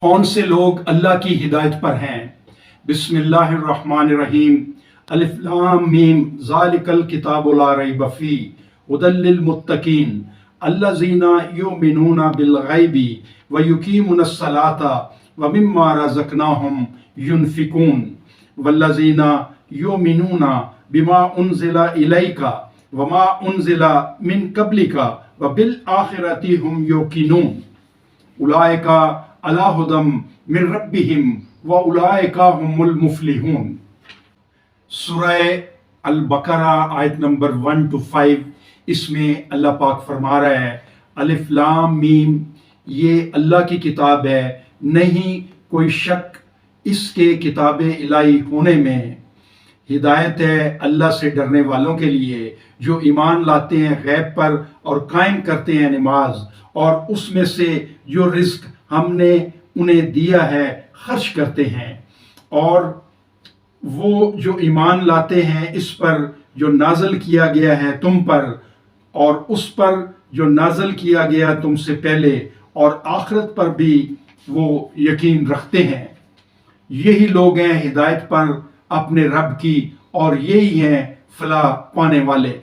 کون سے لوگ اللہ کی ہدایت پر ہیں؟ بسم اللہ الرحمن الرحیم۔ الف لام میم ذالک الکتاب لا ریب فیہ ھدی للمتقین الذین یؤمنون بالغیب ویقیمون الصلاۃ ومما رزقناہم ینفقون والذین یؤمنون بما انزل الیک وما انزل من قبلک وبالآخرۃ ھم یوقنون اولئک علی ھدی من ربہم وَأُولَئِكَ هُمُ الْمُفْلِحُونَ۔ سورہ البقرہ آیت نمبر 1 to 5، اس میں اللہ پاک فرما رہا ہے الف لام میم، یہ اللہ کی کتاب ہے، نہیں کوئی شک اس کے کتاب الہی ہونے میں۔ ہدایت ہے اللہ سے ڈرنے والوں کے لیے جو ایمان لاتے ہیں غیب پر اور قائم کرتے ہیں نماز، اور اس میں سے جو رزق ہم نے انہیں دیا ہے خرچ کرتے ہیں، اور وہ جو ایمان لاتے ہیں اس پر جو نازل کیا گیا ہے تم پر، اور اس پر جو نازل کیا گیا تم سے پہلے، اور آخرت پر بھی وہ یقین رکھتے ہیں۔ یہی لوگ ہیں ہدایت پر اپنے رب کی، اور یہی ہیں فلاح پانے والے۔